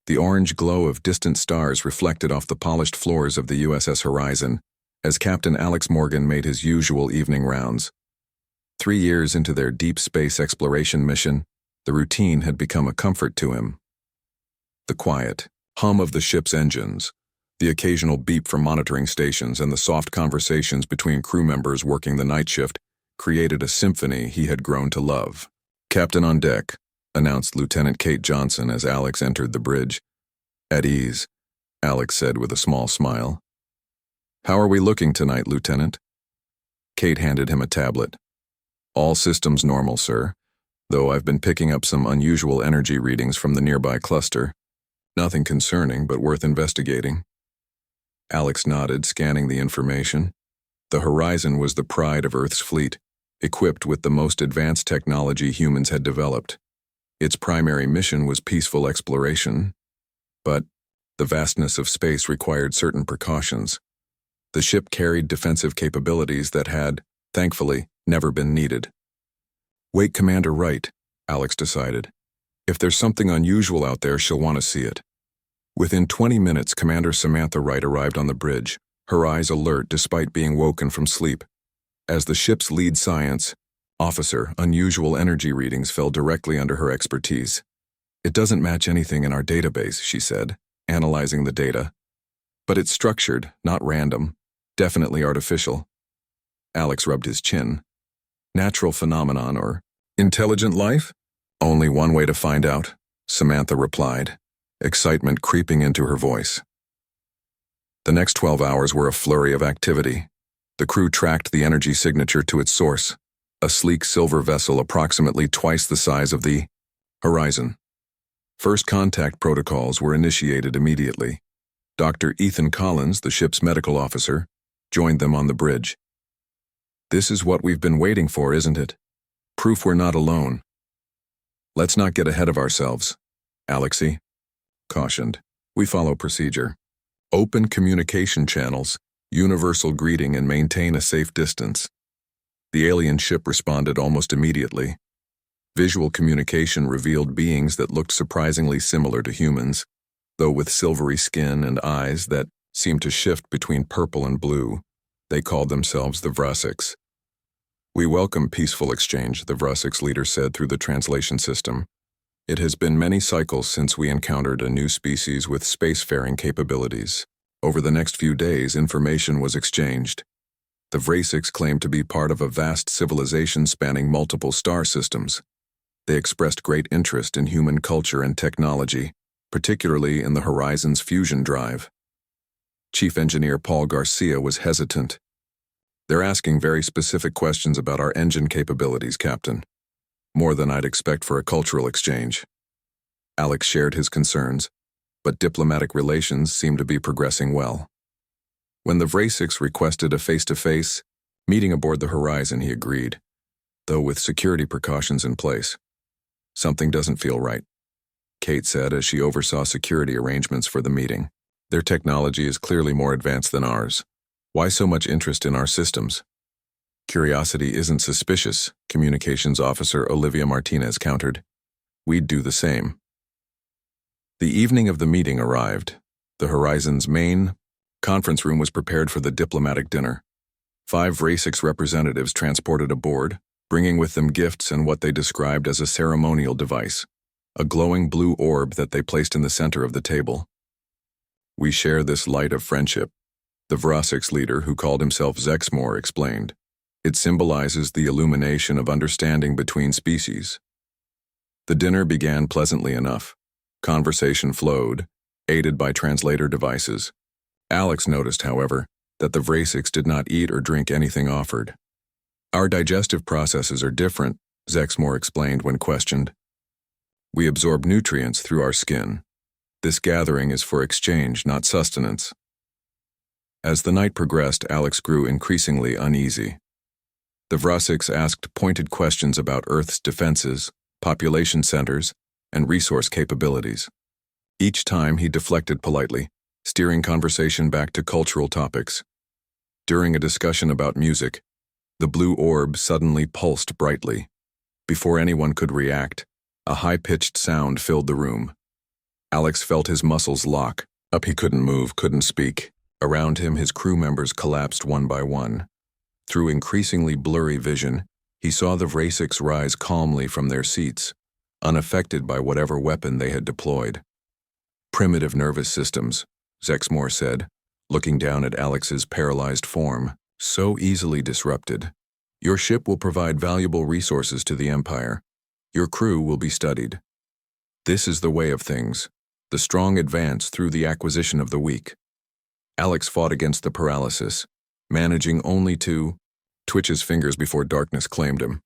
The orange glow of distant stars reflected off the polished floors of the USS Horizon as Captain Alex Morgan made his usual evening rounds. 3 years into their deep space exploration mission, the routine had become a comfort to him. The quiet hum of the ship's engines, the occasional beep from monitoring stations, and the soft conversations between crew members working the night shift created a symphony he had grown to love. "Captain on deck," announced Lieutenant Kate Johnson as Alex entered the bridge. "At ease," Alex said with a small smile. "How are we looking tonight, Lieutenant?" Kate handed him a tablet. "All systems normal, sir, though I've been picking up some unusual energy readings from the nearby cluster. Nothing concerning, but worth investigating." Alex nodded, scanning the information. The Horizon was the pride of Earth's fleet, equipped with the most advanced technology humans had developed. Its primary mission was peaceful exploration, but the vastness of space required certain precautions. The ship carried defensive capabilities that had, thankfully, never been needed. "Wake Commander Wright," Alex decided. "If there's something unusual out there, she'll want to see it." Within 20 minutes, Commander Samantha Wright arrived on the bridge, her eyes alert despite being woken from sleep. As the ship's lead science officer, unusual energy readings fell directly under her expertise. "It doesn't match anything in our database," she said, analyzing the data. "But it's structured, not random, definitely artificial." Alex rubbed his chin. "Natural phenomenon or intelligent life? Only one way to find out," Samantha replied, excitement creeping into her voice. The next 12 hours were a flurry of activity. The crew tracked the energy signature to its source, a sleek silver vessel approximately twice the size of the Horizon. First contact protocols were initiated immediately. Dr. Ethan Collins, the ship's medical officer, joined them on the bridge. "This is what we've been waiting for, isn't it? Proof we're not alone." "Let's not get ahead of ourselves," Alexei cautioned. "We follow procedure. Open communication channels, universal greeting, and maintain a safe distance." The alien ship responded almost immediately. Visual communication revealed beings that looked surprisingly similar to humans, though with silvery skin and eyes that seemed to shift between purple and blue. They called themselves the Vrasics. "We welcome peaceful exchange," the Vrasics leader said through the translation system. "It has been many cycles since we encountered a new species with spacefaring capabilities. Over the next few days, information was exchanged. The Vrasics claimed to be part of a vast civilization spanning multiple star systems. They expressed great interest in human culture and technology, particularly in the Horizon's fusion drive." Chief Engineer Paul Garcia was hesitant. "They're asking very specific questions about our engine capabilities, Captain. More than I'd expect for a cultural exchange." Alex shared his concerns, but diplomatic relations seemed to be progressing well. When the Vrasics requested a face-to-face meeting aboard the Horizon, he agreed, though with security precautions in place. "Something doesn't feel right," Kate said as she oversaw security arrangements for the meeting. "Their technology is clearly more advanced than ours. Why so much interest in our systems?" "Curiosity isn't suspicious," Communications Officer Olivia Martinez countered. "We'd do the same." The evening of the meeting arrived. The Horizon's main conference room was prepared for the diplomatic dinner. 5 Vrasics representatives transported aboard, bringing with them gifts and what they described as a ceremonial device, a glowing blue orb that they placed in the center of the table. "We share this light of friendship," the Vrasics leader, who called himself Zexmore, explained. "It symbolizes the illumination of understanding between species." The dinner began pleasantly enough. Conversation flowed, aided by translator devices. Alex noticed, however, that the Vrasics did not eat or drink anything offered. "Our digestive processes are different," Zexmore explained when questioned. "We absorb nutrients through our skin. This gathering is for exchange, not sustenance." As the night progressed, Alex grew increasingly uneasy. The Vrasics asked pointed questions about Earth's defenses, population centers, and resource capabilities. Each time he deflected politely, steering conversation back to cultural topics. During a discussion about music, the blue orb suddenly pulsed brightly. Before anyone could react, a high-pitched sound filled the room. Alex felt his muscles lock. Up he couldn't move, couldn't speak. Around him, his crew members collapsed one by one. Through increasingly blurry vision, he saw the Vrasics rise calmly from their seats, unaffected by whatever weapon they had deployed. Primitive nervous systems, Zexmore said, looking down at Alex's paralyzed form, so easily disrupted. Your ship will provide valuable resources to the Empire. Your crew will be studied. This is the way of things. The strong advance through the acquisition of the weak. Alex fought against the paralysis, managing only to twitch his fingers before darkness claimed him.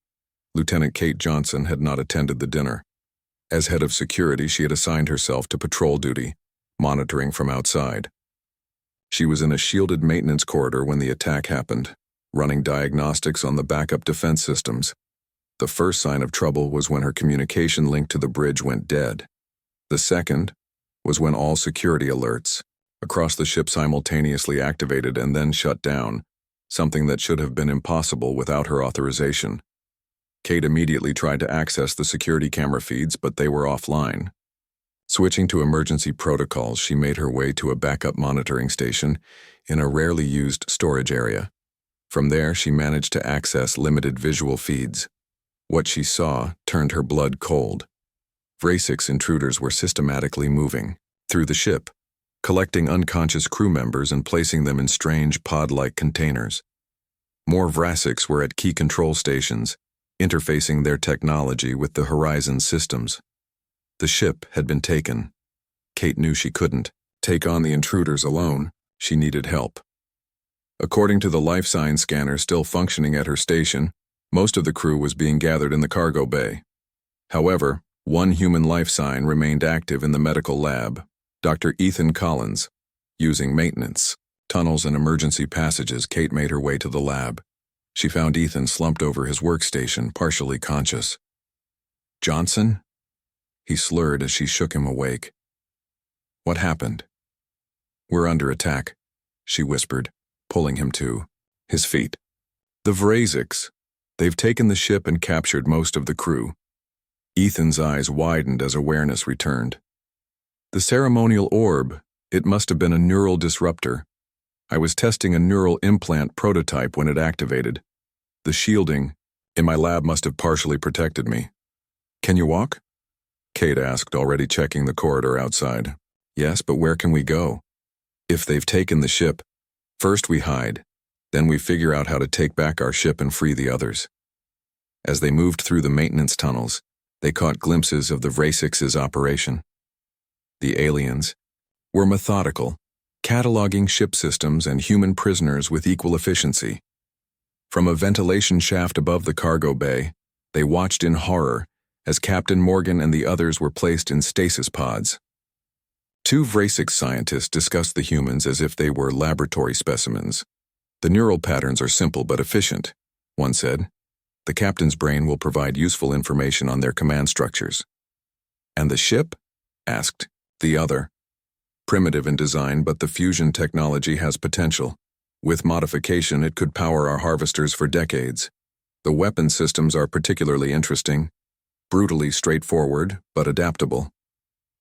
Lieutenant Kate Johnson had not attended the dinner. As head of security, she had assigned herself to patrol duty, monitoring from outside. She was in a shielded maintenance corridor when the attack happened, running diagnostics on the backup defense systems. The first sign of trouble was when her communication link to the bridge went dead. The second was when all security alerts across the ship simultaneously activated and then shut down, something that should have been impossible without her authorization. Kate immediately tried to access the security camera feeds, but they were offline. Switching to emergency protocols, she made her way to a backup monitoring station in a rarely used storage area. From there, she managed to access limited visual feeds. What she saw turned her blood cold. Vrasics intruders were systematically moving through the ship, collecting unconscious crew members and placing them in strange pod-like containers. More Vrasics were at key control stations, interfacing their technology with the Horizon systems. The ship had been taken. Kate knew she couldn't take on the intruders alone. She needed help. According to the life sign scanner still functioning at her station, most of the crew was being gathered in the cargo bay. However, one human life sign remained active in the medical lab, Dr. Ethan Collins. Using maintenance, tunnels, and emergency passages, Kate made her way to the lab. She found Ethan slumped over his workstation, partially conscious. "Johnson?" He slurred as she shook him awake. "What happened?" "We're under attack," she whispered, pulling him to his feet. "The Vrasics. They've taken the ship and captured most of the crew." Ethan's eyes widened as awareness returned. "The ceremonial orb, it must have been a neural disruptor. I was testing a neural implant prototype when it activated. The shielding in my lab must have partially protected me." "Can you walk?" Kate asked, already checking the corridor outside. "Yes, but where can we go?" "If they've taken the ship, first we hide, then we figure out how to take back our ship and free the others." As they moved through the maintenance tunnels, they caught glimpses of the Vrasics' operation. The aliens were methodical, cataloging ship systems and human prisoners with equal efficiency. From a ventilation shaft above the cargo bay, they watched in horror as Captain Morgan and the others were placed in stasis pods. Two Vrasic scientists discussed the humans as if they were laboratory specimens. "The neural patterns are simple but efficient," one said. "The captain's brain will provide useful information on their command structures." "And the ship?" asked the other. "Primitive in design, but the fusion technology has potential. With modification, it could power our harvesters for decades. The weapon systems are particularly interesting, brutally straightforward, but adaptable."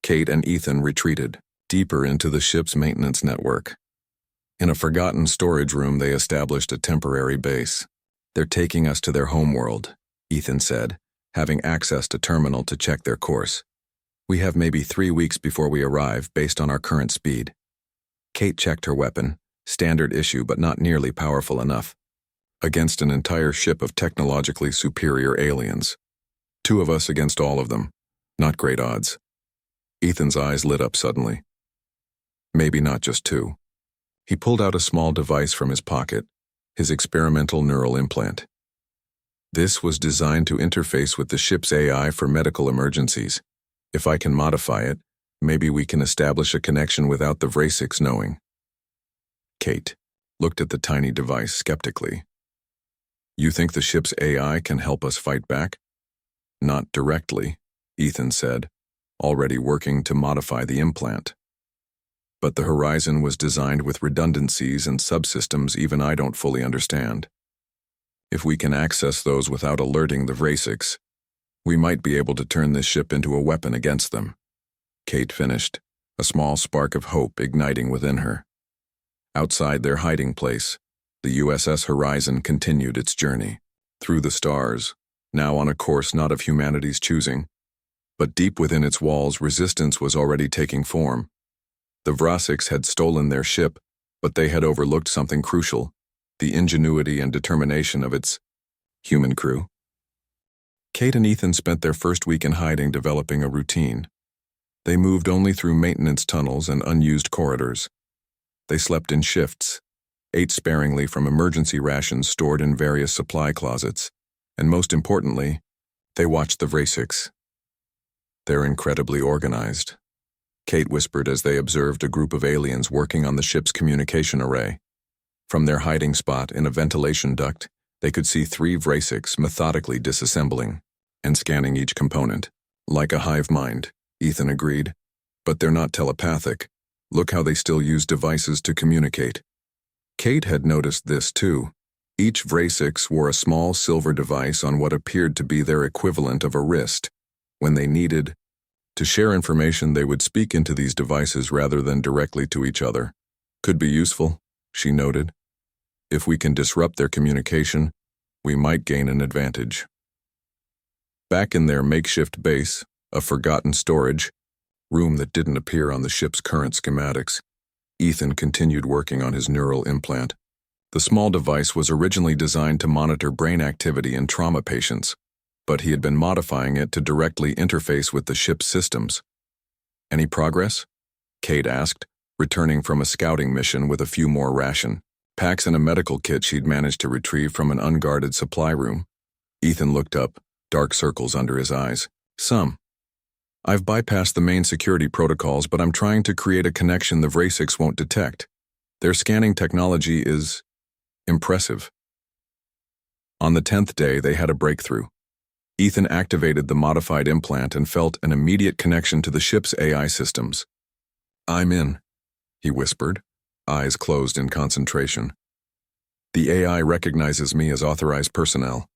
Kate and Ethan retreated deeper into the ship's maintenance network. In a forgotten storage room, they established a temporary base. "They're taking us to their homeworld," Ethan said, having access to terminal to check their course. "We have maybe 3 weeks before we arrive, based on our current speed." Kate checked her weapon, standard issue but not nearly powerful enough. Against an entire ship of technologically superior aliens. 2 of us against all of them. Not great odds. Ethan's eyes lit up suddenly. Maybe not just 2. He pulled out a small device from his pocket, his experimental neural implant. This was designed to interface with the ship's AI for medical emergencies. If I can modify it, maybe we can establish a connection without the Vrasics knowing. Kate looked at the tiny device skeptically. "You think the ship's AI can help us fight back?" "Not directly," Ethan said, already working to modify the implant. "But the Horizon was designed with redundancies and subsystems even I don't fully understand. If we can access those without alerting the Vrasics, we might be able to turn this ship into a weapon against them." Kate finished, a small spark of hope igniting within her. Outside their hiding place, the USS Horizon continued its journey, through the stars, now on a course not of humanity's choosing. But deep within its walls, resistance was already taking form. The Vrasics had stolen their ship, but they had overlooked something crucial: the ingenuity and determination of its human crew. Kate and Ethan spent their first week in hiding developing a routine. They moved only through maintenance tunnels and unused corridors. They slept in shifts, ate sparingly from emergency rations stored in various supply closets, and most importantly, they watched the Vrasics. They're incredibly organized, Kate whispered as they observed a group of aliens working on the ship's communication array. From their hiding spot in a ventilation duct, they could see 3 Vrasics methodically disassembling and scanning each component. Like a hive mind, Ethan agreed. But they're not telepathic. Look how they still use devices to communicate. Kate had noticed this too. Each Vrasics wore a small silver device on what appeared to be their equivalent of a wrist. When they needed to share information, they would speak into these devices rather than directly to each other. Could be useful, she noted. If we can disrupt their communication, we might gain an advantage. Back in their makeshift base, a forgotten storage room that didn't appear on the ship's current schematics, Ethan continued working on his neural implant. The small device was originally designed to monitor brain activity in trauma patients, but he had been modifying it to directly interface with the ship's systems. Any progress? Kate asked, returning from a scouting mission with a few more ration packs and a medical kit she'd managed to retrieve from an unguarded supply room. Ethan looked up, dark circles under his eyes. Some. I've bypassed the main security protocols, but I'm trying to create a connection the Vrasics won't detect. Their scanning technology is impressive. On the 10th day, they had a breakthrough. Ethan activated the modified implant and felt an immediate connection to the ship's AI systems. I'm in, he whispered, eyes closed in concentration. The AI recognizes me as authorized personnel.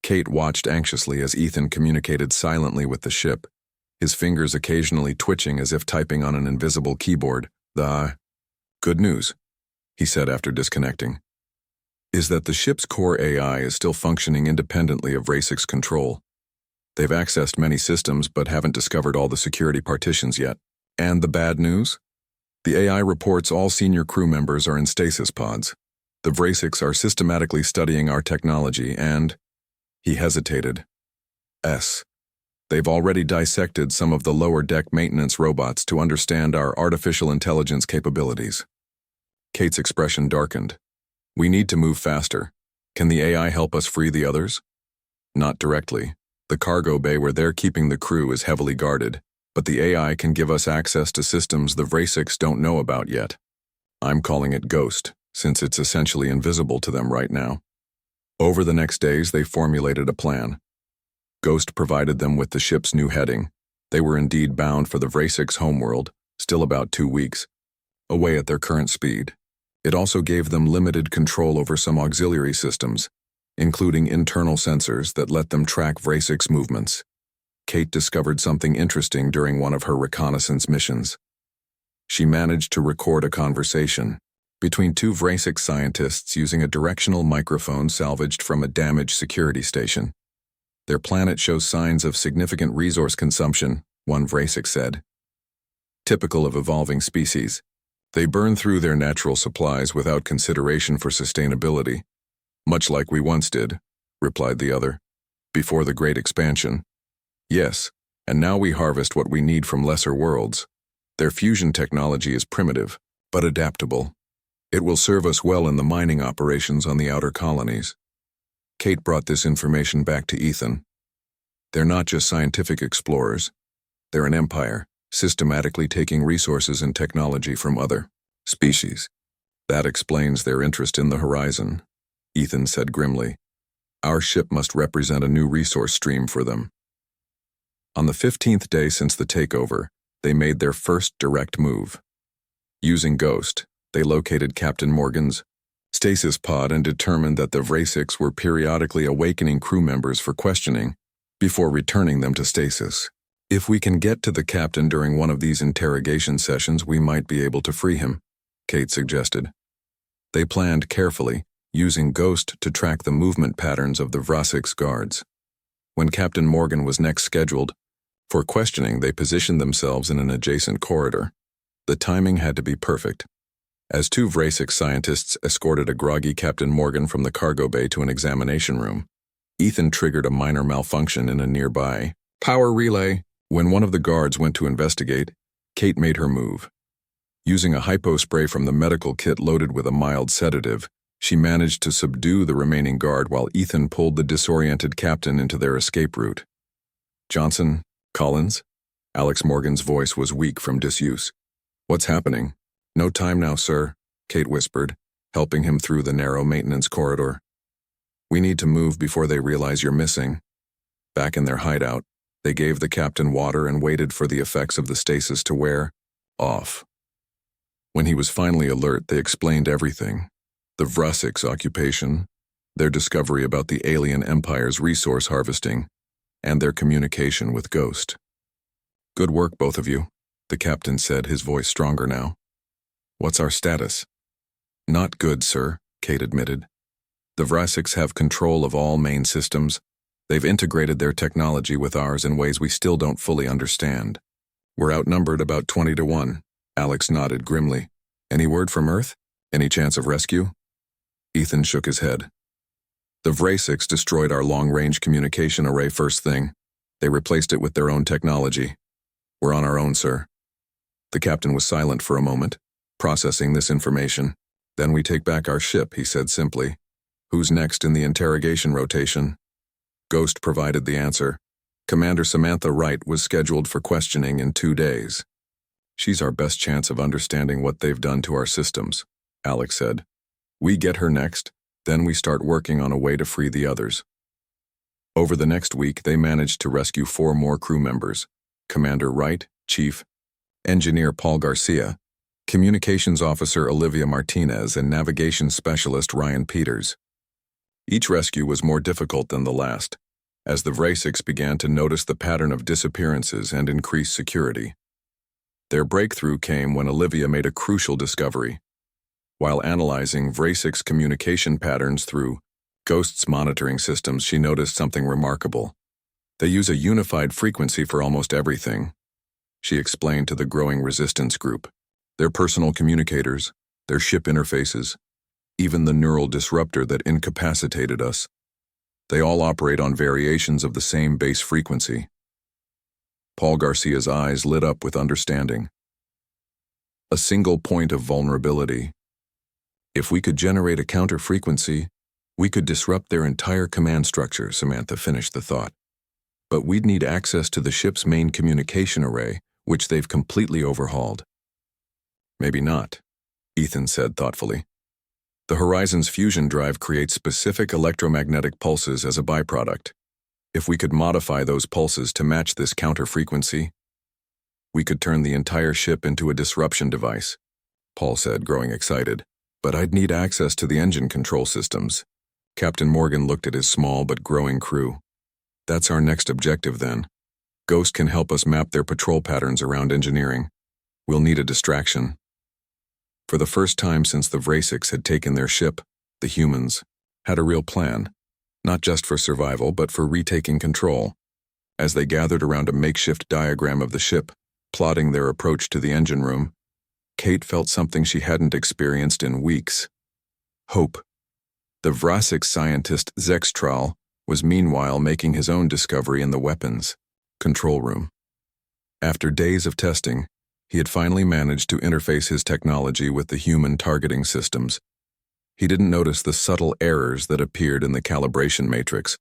Kate watched anxiously as Ethan communicated silently with the ship, his fingers occasionally twitching as if typing on an invisible keyboard. Good news, he said after disconnecting, is that the ship's core AI is still functioning independently of Vrasics control. They've accessed many systems but haven't discovered all the security partitions yet. And the bad news? The AI reports all senior crew members are in stasis pods. The Vrasics are systematically studying our technology and... He hesitated. They've already dissected some of the lower deck maintenance robots to understand our artificial intelligence capabilities. Kate's expression darkened. We need to move faster. Can the AI help us free the others? Not directly. The cargo bay where they're keeping the crew is heavily guarded, but the AI can give us access to systems the Vrasics don't know about yet. I'm calling it Ghost, since it's essentially invisible to them right now. Over the next days, they formulated a plan. Ghost provided them with the ship's new heading. They were indeed bound for the Vrasics' homeworld, still about 2 weeks, away at their current speed. It also gave them limited control over some auxiliary systems, including internal sensors that let them track Vrasics' movements. Kate discovered something interesting during one of her reconnaissance missions. She managed to record a conversation between 2 Vrasic scientists using a directional microphone salvaged from a damaged security station. Their planet shows signs of significant resource consumption, one Vrasic said. Typical of evolving species. They burn through their natural supplies without consideration for sustainability. Much like we once did, replied the other. Before the Great Expansion. Yes, and now we harvest what we need from lesser worlds. Their fusion technology is primitive, but adaptable. It will serve us well in the mining operations on the outer colonies. Kate brought this information back to Ethan. They're not just scientific explorers. They're an empire, systematically taking resources and technology from other species. That explains their interest in the horizon, Ethan said grimly. Our ship must represent a new resource stream for them. On the 15th day since the takeover, they made their first direct move. Using Ghost, they located Captain Morgan's stasis pod and determined that the Vrasics were periodically awakening crew members for questioning before returning them to stasis. If we can get to the captain during one of these interrogation sessions, we might be able to free him, Kate suggested. They planned carefully, using Ghost to track the movement patterns of the Vrassik's guards. When Captain Morgan was next scheduled for questioning, they positioned themselves in an adjacent corridor. The timing had to be perfect. As two Vrasik scientists escorted a groggy Captain Morgan from the cargo bay to an examination room, Ethan triggered a minor malfunction in a nearby power relay. When one of the guards went to investigate, Kate made her move. Using a hypo spray from the medical kit loaded with a mild sedative, she managed to subdue the remaining guard while Ethan pulled the disoriented captain into their escape route. Johnson, Collins? Alex Morgan's voice was weak from disuse. What's happening? No time now, sir, Kate whispered, helping him through the narrow maintenance corridor. We need to move before they realize you're missing. Back in their hideout, they gave the captain water and waited for the effects of the stasis to wear off. When he was finally alert, they explained everything. The Vrassik's occupation, their discovery about the alien empire's resource harvesting, and their communication with Ghost. Good work, both of you, the captain said, his voice stronger now. What's our status? Not good, sir, Kate admitted. The Vrassik's have control of all main systems. They've integrated their technology with ours in ways we still don't fully understand. We're outnumbered about 20-1. Alex nodded grimly. Any word from Earth? Any chance of rescue? Ethan shook his head. The Vrassik's destroyed our long-range communication array first thing. They replaced it with their own technology. We're on our own, sir. The captain was silent for a moment, processing this information. Then we take back our ship, he said simply. Who's next in the interrogation rotation? Ghost provided the answer. Commander Samantha Wright was scheduled for questioning in 2 days. She's our best chance of understanding what they've done to our systems, Alex said. We get her next, then we start working on a way to free the others. Over the next week, they managed to rescue 4 more crew members: Commander Wright, Chief, Engineer Paul Garcia, Communications Officer Olivia Martinez, and Navigation Specialist Ryan Peters. Each rescue was more difficult than the last, as the Vrassik's began to notice the pattern of disappearances and increase security. Their breakthrough came when Olivia made a crucial discovery. While analyzing Vrassik's communication patterns through Ghost's monitoring systems, she noticed something remarkable. They use a unified frequency for almost everything, she explained to the growing resistance group. Their personal communicators, their ship interfaces, even the neural disruptor that incapacitated us. They all operate on variations of the same base frequency. Paul Garcia's eyes lit up with understanding. A single point of vulnerability. If we could generate a counter-frequency, we could disrupt their entire command structure, Samantha finished the thought. But we'd need access to the ship's main communication array, which they've completely overhauled. Maybe not, Ethan said thoughtfully. The Horizon's fusion drive creates specific electromagnetic pulses as a byproduct. If we could modify those pulses to match this counter-frequency, we could turn the entire ship into a disruption device, Paul said, growing excited. But I'd need access to the engine control systems. Captain Morgan looked at his small but growing crew. That's our next objective then. Ghost can help us map their patrol patterns around engineering. We'll need a distraction. For the first time since the Vrassik's had taken their ship, the humans had a real plan, not just for survival but for retaking control. As they gathered around a makeshift diagram of the ship, plotting their approach to the engine room, Kate felt something she hadn't experienced in weeks. Hope. The Vrassik's scientist Zextral was meanwhile making his own discovery in the weapons control room. After days of testing, he had finally managed to interface his technology with the human targeting systems. He didn't notice the subtle errors that appeared in the calibration matrix,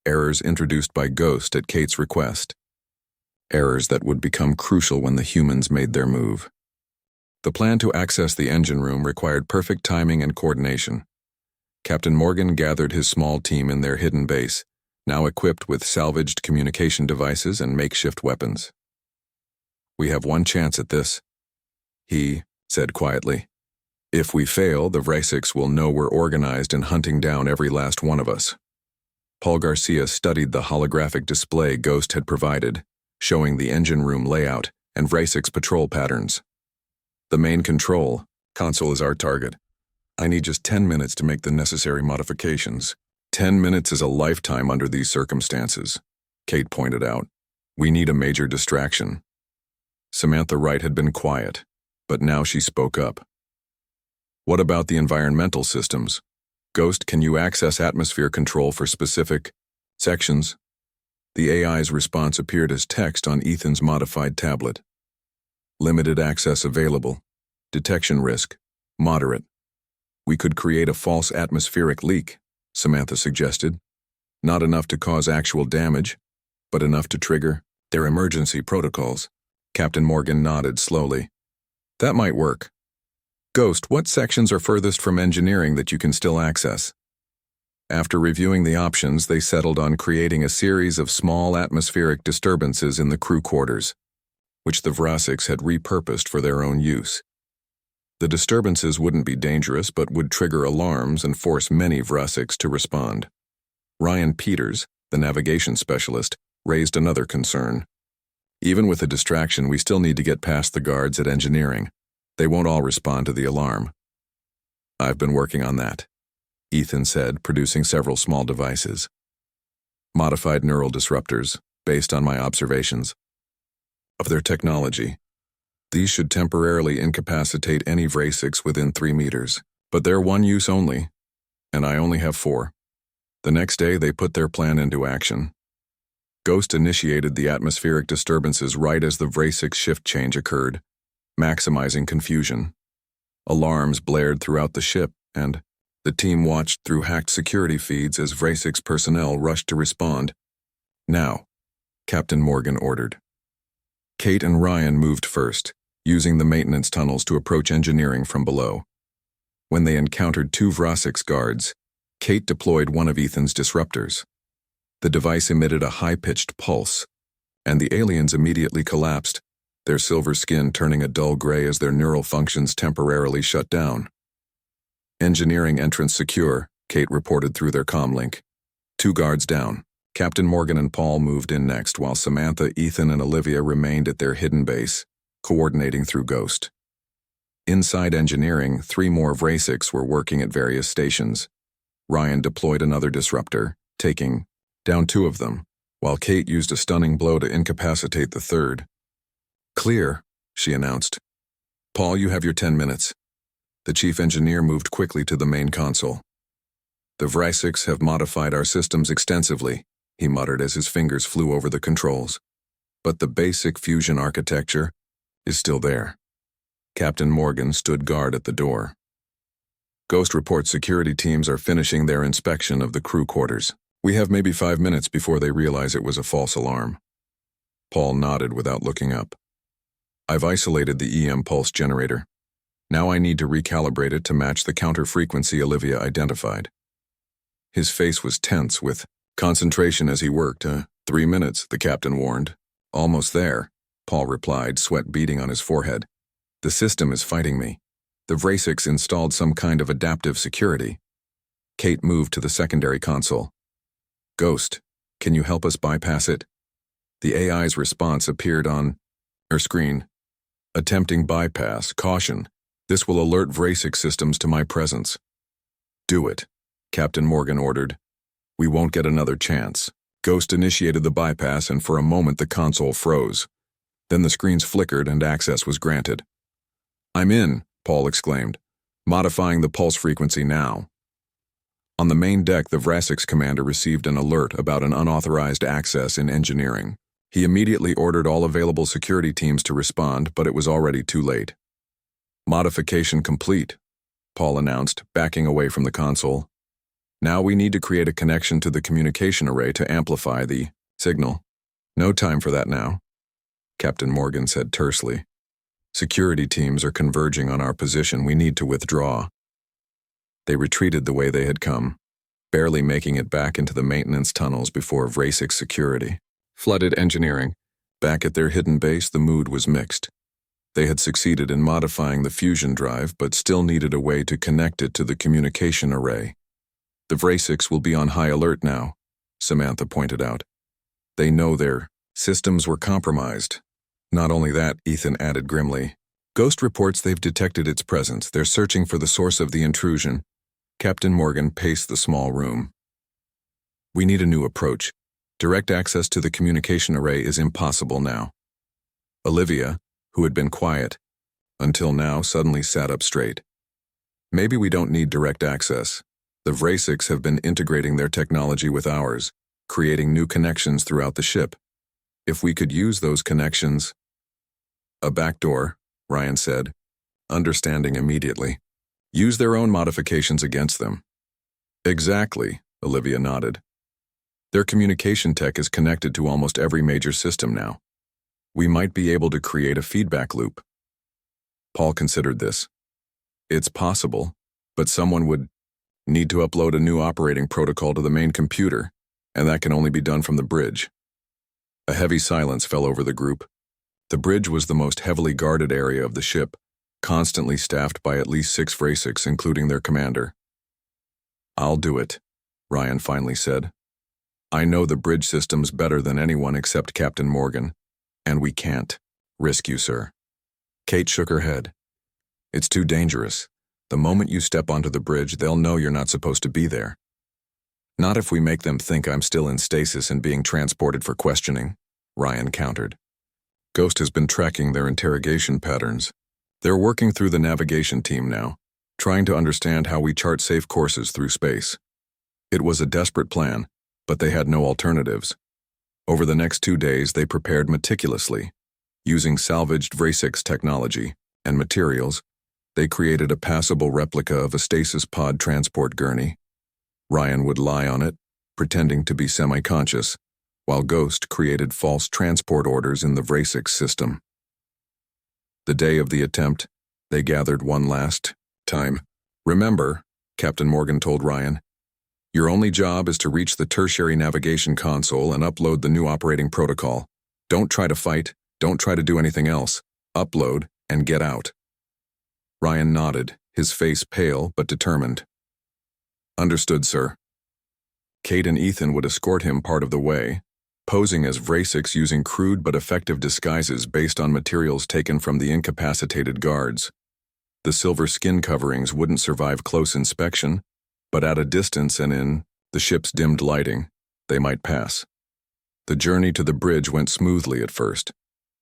errors introduced by Ghost at Kate's request. Errors that would become crucial when the humans made their move. The plan to access the engine room required perfect timing and coordination. Captain Morgan gathered his small team in their hidden base, now equipped with salvaged communication devices and makeshift weapons. We have one chance at this, he said quietly. If we fail, the Vrassik's will know we're organized in hunting down every last one of us. Paul Garcia studied the holographic display Ghost had provided, showing the engine room layout and Vrasic's patrol patterns. The main control console is our target. I need just 10 minutes to make the necessary modifications. 10 minutes is a lifetime under these circumstances, Kate pointed out. We need a major distraction. Samantha Wright had been quiet, but now she spoke up. What about the environmental systems? Ghost, can you access atmosphere control for specific sections? The AI's response appeared as text on Ethan's modified tablet. Limited access available. Detection risk moderate. We could create a false atmospheric leak, Samantha suggested. Not enough to cause actual damage, but enough to trigger their emergency protocols. Captain Morgan nodded slowly. That might work. Ghost, what sections are furthest from engineering that you can still access? After reviewing the options, they settled on creating a series of small atmospheric disturbances in the crew quarters, which the Vrasics had repurposed for their own use. The disturbances wouldn't be dangerous, but would trigger alarms and force many Vrasics to respond. Ryan Peters, the navigation specialist, raised another concern. Even with a distraction, we still need to get past the guards at engineering. They won't all respond to the alarm. I've been working on that, Ethan said, producing several small devices. Modified neural disruptors, based on my observations of their technology. These should temporarily incapacitate any Vrasics within 3 meters, but they're one use only, and I only have 4. The next day, they put their plan into action. Ghost initiated the atmospheric disturbances right as the Vrasic shift change occurred, maximizing confusion. Alarms blared throughout the ship, and the team watched through hacked security feeds as Vrasic's personnel rushed to respond. Now, Captain Morgan ordered. Kate and Ryan moved first, using the maintenance tunnels to approach engineering from below. When they encountered 2 Vrasic's guards, Kate deployed one of Ethan's disruptors. The device emitted a high-pitched pulse, and the aliens immediately collapsed, their silver skin turning a dull gray as their neural functions temporarily shut down. Engineering entrance secure, Kate reported through their comlink. 2 guards down. Captain Morgan and Paul moved in next, while Samantha, Ethan, and Olivia remained at their hidden base, coordinating through Ghost. Inside engineering, 3 more Vrasics were working at various stations. Ryan deployed another disruptor, taking down 2 of them, while Kate used a stunning blow to incapacitate the third. Clear, she announced. Paul, you have your 10 minutes. The chief engineer moved quickly to the main console. The Vrasics have modified our systems extensively, he muttered as his fingers flew over the controls. But the basic fusion architecture is still there. Captain Morgan stood guard at the door. Ghost reports security teams are finishing their inspection of the crew quarters. We have maybe 5 minutes before they realize it was a false alarm. Paul nodded without looking up. I've isolated the EM pulse generator. Now I need to recalibrate it to match the counter frequency Olivia identified. His face was tense with concentration as he worked. 3 minutes, the captain warned. Almost there, Paul replied, sweat beading on his forehead. The system is fighting me. The Vrasics installed some kind of adaptive security. Kate moved to the secondary console. Ghost, can you help us bypass it? The AI's response appeared on her screen. Attempting bypass, caution. This will alert Vrasic systems to my presence. Do it, Captain Morgan ordered. We won't get another chance. Ghost initiated the bypass, and for a moment the console froze. Then the screens flickered and access was granted. I'm in, Paul exclaimed, modifying the pulse frequency now. On the main deck, the Vrasic's commander received an alert about an unauthorized access in engineering. He immediately ordered all available security teams to respond, but it was already too late. Modification complete, Paul announced, backing away from the console. Now we need to create a connection to the communication array to amplify the signal. No time for that now, Captain Morgan said tersely. Security teams are converging on our position. We need to withdraw. They retreated the way they had come, barely making it back into the maintenance tunnels before Vrasic security flooded engineering. Back at their hidden base, the mood was mixed. They had succeeded in modifying the fusion drive, but still needed a way to connect it to the communication array. The Vrasics will be on high alert now, Samantha pointed out. They know their Systems were compromised. Not only that, Ethan added grimly. Ghost reports they've detected its presence. They're searching for the source of the intrusion. Captain Morgan paced the small room. We need a new approach. Direct access to the communication array is impossible now. Olivia, who had been quiet until now, suddenly sat up straight. Maybe we don't need direct access. The Vrasics have been integrating their technology with ours, creating new connections throughout the ship. If we could use those connections... A backdoor, Ryan said, understanding immediately. Use their own modifications against them. Exactly, Olivia nodded. Their communication tech is connected to almost every major system now. We might be able to create a feedback loop. Paul considered this. It's possible, but someone would need to upload a new operating protocol to the main computer, and that can only be done from the bridge. A heavy silence fell over the group. The bridge was the most heavily guarded area of the ship, constantly staffed by at least 6 Vrasics, including their commander. I'll do it, Ryan finally said. I know the bridge systems better than anyone except Captain Morgan, and we can't risk you, sir. Kate shook her head. It's too dangerous. The moment you step onto the bridge, they'll know you're not supposed to be there. Not if we make them think I'm still in stasis and being transported for questioning, Ryan countered. Ghost has been tracking their interrogation patterns. They're working through the navigation team now, trying to understand how we chart safe courses through space. It was a desperate plan, but they had no alternatives. Over the next 2 days, they prepared meticulously. Using salvaged Vrasics technology and materials, they created a passable replica of a stasis pod transport gurney. Ryan would lie on it, pretending to be semi-conscious, while Ghost created false transport orders in the Vrasics system. The day of the attempt, they gathered one last time. Remember, Captain Morgan told Ryan, your only job is to reach the tertiary navigation console and upload the new operating protocol. Don't try to fight, don't try to do anything else. Upload and get out. Ryan nodded, his face pale but determined. Understood, sir. Kate and Ethan would escort him part of the way, posing as Vrasics using crude but effective disguises based on materials taken from the incapacitated guards. The silver skin coverings wouldn't survive close inspection, but at a distance and in the ship's dimmed lighting, they might pass. The journey to the bridge went smoothly at first.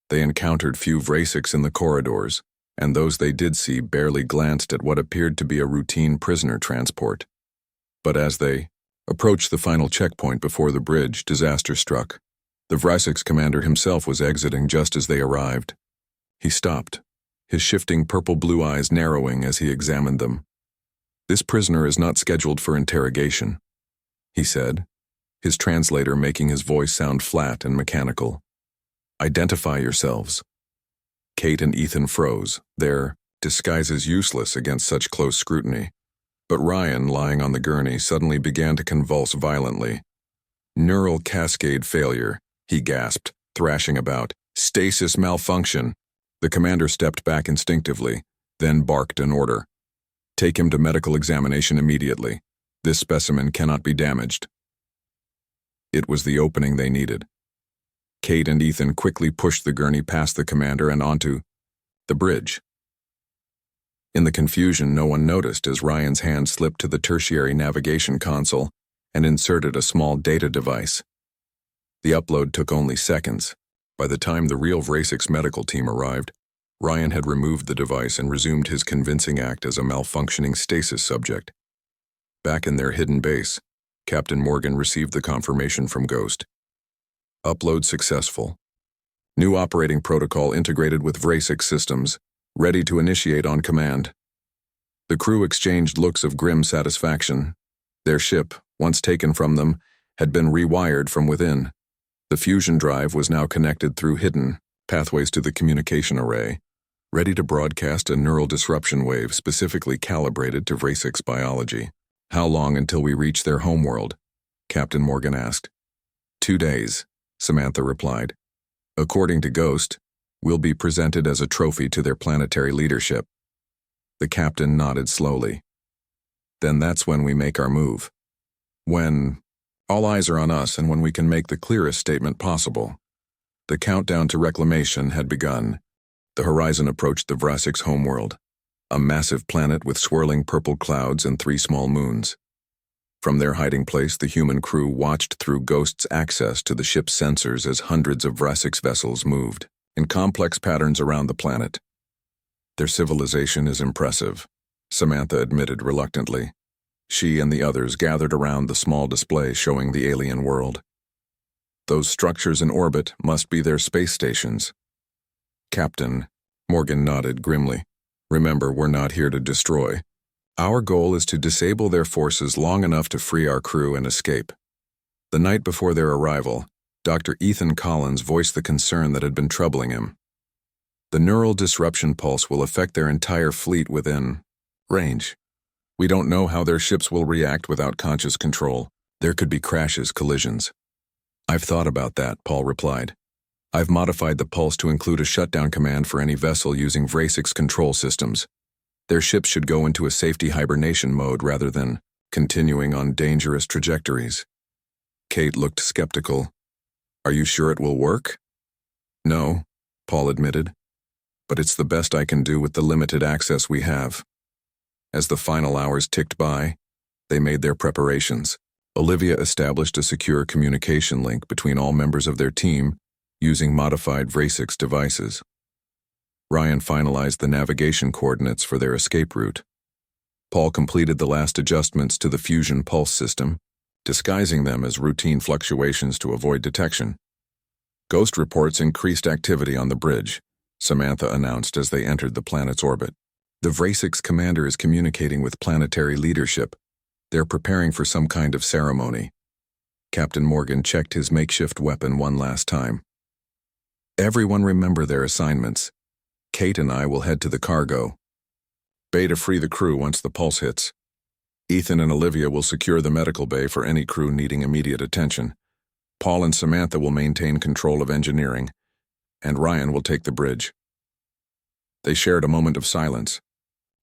They encountered few Vrasics in the corridors, and those they did see barely glanced at what appeared to be a routine prisoner transport. But as they approached the final checkpoint before the bridge, disaster struck. The Vrasics commander himself was exiting just as they arrived. He stopped, his shifting purple-blue eyes narrowing as he examined them. This prisoner is not scheduled for interrogation, he said, his translator making his voice sound flat and mechanical. Identify yourselves. Kate and Ethan froze, their disguises useless against such close scrutiny. But Ryan, lying on the gurney, suddenly began to convulse violently. Neural cascade failure, he gasped, thrashing about. Stasis malfunction. The commander stepped back instinctively, then barked an order. Take him to medical examination immediately. This specimen cannot be damaged. It was the opening they needed. Kate and Ethan quickly pushed the gurney past the commander and onto the bridge. In the confusion, no one noticed as Ryan's hand slipped to the tertiary navigation console and inserted a small data device. The upload took only seconds. By the time the real Vrasics medical team arrived, Ryan had removed the device and resumed his convincing act as a malfunctioning stasis subject. Back in their hidden base, Captain Morgan received the confirmation from Ghost. Upload successful. New operating protocol integrated with Vrasics systems, ready to initiate on command. The crew exchanged looks of grim satisfaction. Their ship, once taken from them, had been rewired from within. The fusion drive was now connected through hidden pathways to the communication array, ready to broadcast a neural disruption wave specifically calibrated to Vrasics biology. How long until we reach their homeworld? Captain Morgan asked. 2 days, Samantha replied. According to Ghost, we'll be presented as a trophy to their planetary leadership. The captain nodded slowly. Then that's when we make our move. When all eyes are on us and when we can make the clearest statement possible. The countdown to reclamation had begun. The horizon approached the Vrasik's homeworld, a massive planet with swirling purple clouds and 3 small moons. From their hiding place, the human crew watched through Ghost's access to the ship's sensors as hundreds of Vrasik's vessels moved in complex patterns around the planet. Their civilization is impressive, Samantha admitted reluctantly. She and the others gathered around the small display showing the alien world. Those structures in orbit must be their space stations. Captain, Morgan nodded grimly. Remember, we're not here to destroy. Our goal is to disable their forces long enough to free our crew and escape. The night before their arrival, Dr. Ethan Collins voiced the concern that had been troubling him. The neural disruption pulse will affect their entire fleet within range. We don't know how their ships will react without conscious control. There could be crashes, collisions. I've thought about that, Paul replied. I've modified the pulse to include a shutdown command for any vessel using Vrasik's control systems. Their ships should go into a safety hibernation mode rather than continuing on dangerous trajectories. Kate looked skeptical. Are you sure it will work? No, Paul admitted. But it's the best I can do with the limited access we have. As the final hours ticked by, they made their preparations. Olivia established a secure communication link between all members of their team using modified Vrasik's devices. Ryan finalized the navigation coordinates for their escape route. Paul completed the last adjustments to the fusion pulse system, disguising them as routine fluctuations to avoid detection. Ghost reports increased activity on the bridge, Samantha announced as they entered the planet's orbit. The Vrasik's commander is communicating with planetary leadership. They're preparing for some kind of ceremony. Captain Morgan checked his makeshift weapon one last time. Everyone remember their assignments. Kate and I will head to the cargo. Bay to free the crew once the pulse hits. Ethan and Olivia will secure the medical bay for any crew needing immediate attention. Paul and Samantha will maintain control of engineering, and Ryan will take the bridge. They shared a moment of silence,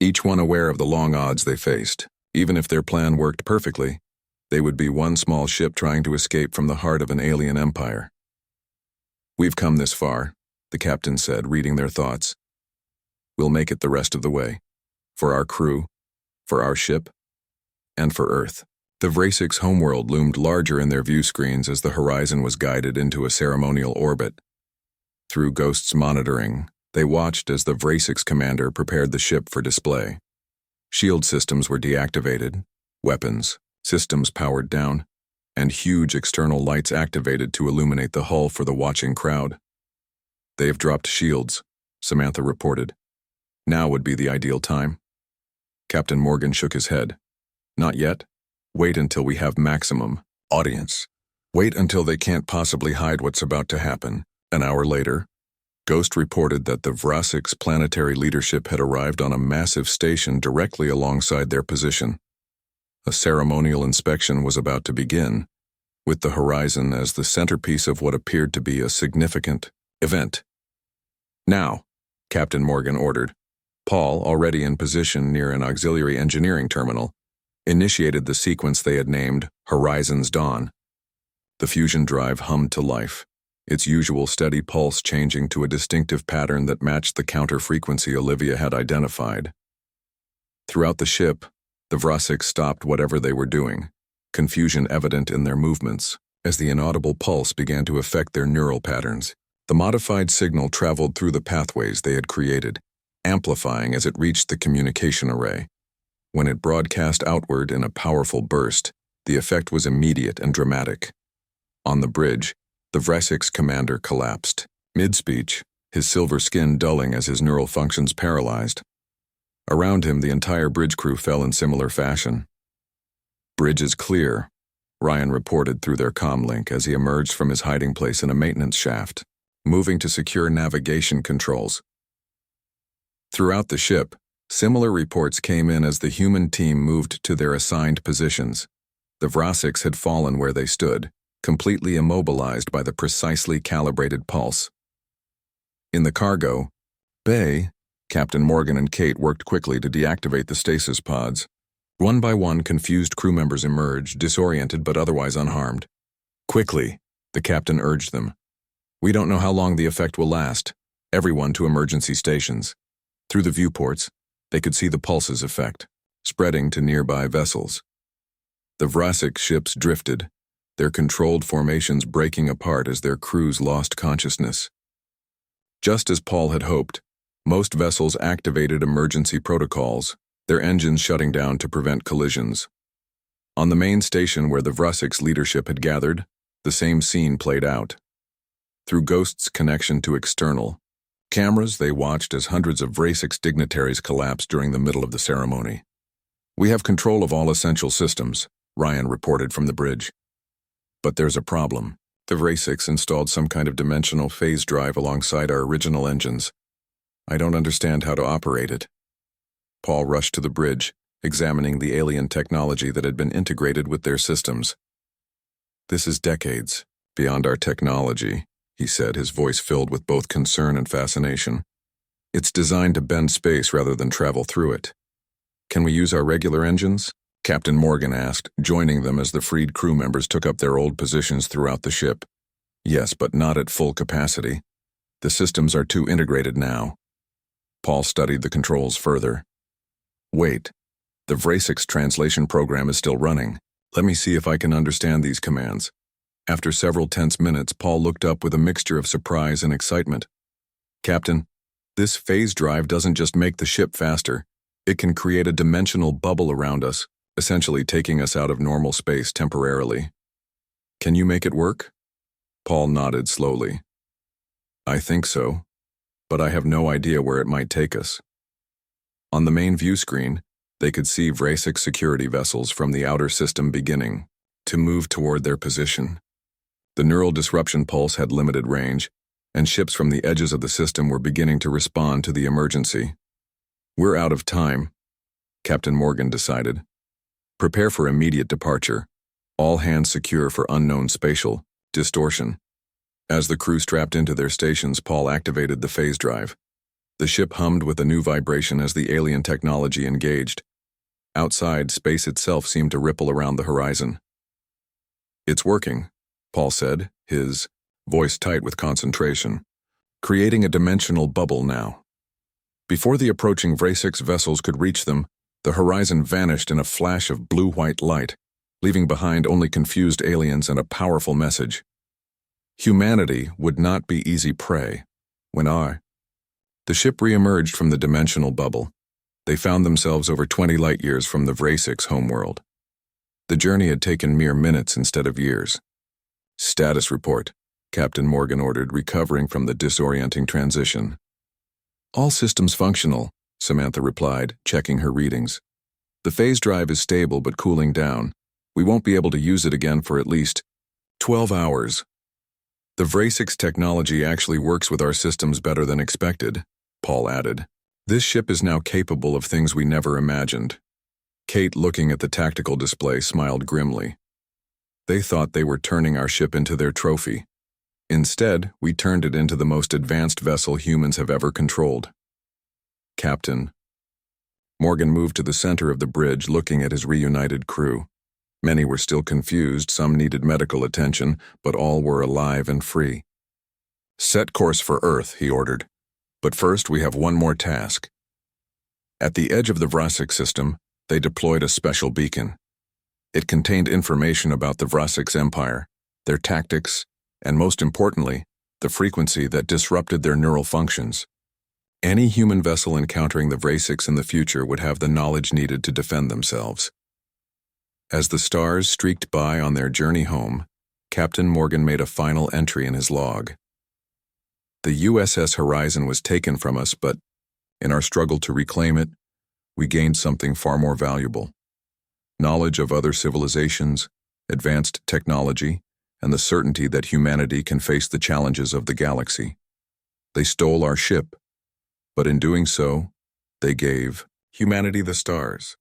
each one aware of the long odds they faced. Even if their plan worked perfectly, they would be one small ship trying to escape from the heart of an alien empire. We've come this far, the captain said, reading their thoughts. We'll make it the rest of the way. For our crew, for our ship, and for Earth. The Vrasik's homeworld loomed larger in their view screens as the horizon was guided into a ceremonial orbit. Through Ghost's monitoring, they watched as the Vrasik's commander prepared the ship for display. Shield systems were deactivated, weapons, systems powered down, and huge external lights activated to illuminate the hull for the watching crowd. They've dropped shields, Samantha reported. Now would be the ideal time. Captain Morgan shook his head. Not yet. Wait until we have maximum audience. Wait until they can't possibly hide what's about to happen. An hour later, Ghost reported that the Vrasik's planetary leadership had arrived on a massive station directly alongside their position. A ceremonial inspection was about to begin, with the horizon as the centerpiece of what appeared to be a significant event. Now, Captain Morgan ordered. Paul, already in position near an auxiliary engineering terminal, initiated the sequence they had named Horizon's Dawn. The fusion drive hummed to life, its usual steady pulse changing to a distinctive pattern that matched the counter-frequency Olivia had identified. Throughout the ship, the Vrasiks stopped whatever they were doing, confusion evident in their movements, as the inaudible pulse began to affect their neural patterns. The modified signal traveled through the pathways they had created, amplifying as it reached the communication array. When it broadcast outward in a powerful burst, the effect was immediate and dramatic. On the bridge, the Vrasik's commander collapsed, mid-speech, his silver skin dulling as his neural functions paralyzed. Around him, the entire bridge crew fell in similar fashion. "Bridge is clear," Ryan reported through their comm link as he emerged from his hiding place in a maintenance shaft, moving to secure navigation controls. Throughout the ship, similar reports came in as the human team moved to their assigned positions. The Vrasiks had fallen where they stood, completely immobilized by the precisely calibrated pulse. In the cargo bay, Captain Morgan and Kate worked quickly to deactivate the stasis pods. One by one, confused crew members emerged, disoriented but otherwise unharmed. "Quickly," the captain urged them. We don't know how long the effect will last. Everyone to emergency stations. Through the viewports, they could see the pulse's effect, spreading to nearby vessels. The Vrasik ships drifted, their controlled formations breaking apart as their crews lost consciousness. Just as Paul had hoped, most vessels activated emergency protocols, their engines shutting down to prevent collisions. On the main station where the Vrasik's leadership had gathered, the same scene played out. Through Ghost's connection to external cameras, they watched as hundreds of Vrasik's dignitaries collapsed during the middle of the ceremony. "We have control of all essential systems," Ryan reported from the bridge. "But there's a problem. The Vrasiks installed some kind of dimensional phase drive alongside our original engines. I don't understand how to operate it." Paul rushed to the bridge, examining the alien technology that had been integrated with their systems. "This is decades beyond our technology," he said, his voice filled with both concern and fascination. "It's designed to bend space rather than travel through it. Can we use our regular engines?" Captain Morgan asked, joining them as the freed crew members took up their old positions throughout the ship. "Yes, but not at full capacity. The systems are too integrated now." Paul studied the controls further. "Wait, the Vrasik's translation program is still running. Let me see if I can understand these commands." After several tense minutes, Paul looked up with a mixture of surprise and excitement. "Captain, this phase drive doesn't just make the ship faster. It can create a dimensional bubble around us, essentially taking us out of normal space temporarily. Can you make it work?" Paul nodded slowly. "I think so, but I have no idea where it might take us." On the main view screen, they could see Vrasik security vessels from the outer system beginning to move toward their position. The neural disruption pulse had limited range, and ships from the edges of the system were beginning to respond to the emergency. "We're out of time," Captain Morgan decided. "Prepare for immediate departure. All hands secure for unknown spatial distortion." As the crew strapped into their stations, Paul activated the phase drive. The ship hummed with a new vibration as the alien technology engaged. Outside, space itself seemed to ripple around the horizon. "It's working," Paul said, his voice tight with concentration. "Creating a dimensional bubble now." Before the approaching Vrasik's vessels could reach them, the horizon vanished in a flash of blue-white light, leaving behind only confused aliens and a powerful message. Humanity would not be easy prey. The ship re-emerged from the dimensional bubble. They found themselves over 20 light-years from the Vrasik's homeworld. The journey had taken mere minutes instead of years. "Status report," Captain Morgan ordered, recovering from the disorienting transition. "All systems functional," Samantha replied, checking her readings. "The phase drive is stable but cooling down. We won't be able to use it again for at least 12 hours. "The Vrasik's technology actually works with our systems better than expected," Paul added. "This ship is now capable of things we never imagined." Kate, looking at the tactical display, smiled grimly. "They thought they were turning our ship into their trophy. Instead, we turned it into the most advanced vessel humans have ever controlled." "Captain." Morgan moved to the center of the bridge, looking at his reunited crew. Many were still confused, some needed medical attention, but all were alive and free. "Set course for Earth," he ordered. "But first, we have one more task." At the edge of the Vrasik system, they deployed a special beacon. It contained information about the Vrasik's empire, their tactics, and most importantly, the frequency that disrupted their neural functions. Any human vessel encountering the Vrasiks in the future would have the knowledge needed to defend themselves. As the stars streaked by on their journey home, Captain Morgan made a final entry in his log. "The USS Horizon was taken from us, but in our struggle to reclaim it, we gained something far more valuable. Knowledge of other civilizations, advanced technology, and the certainty that humanity can face the challenges of the galaxy. They stole our ship, but in doing so, they gave humanity the stars."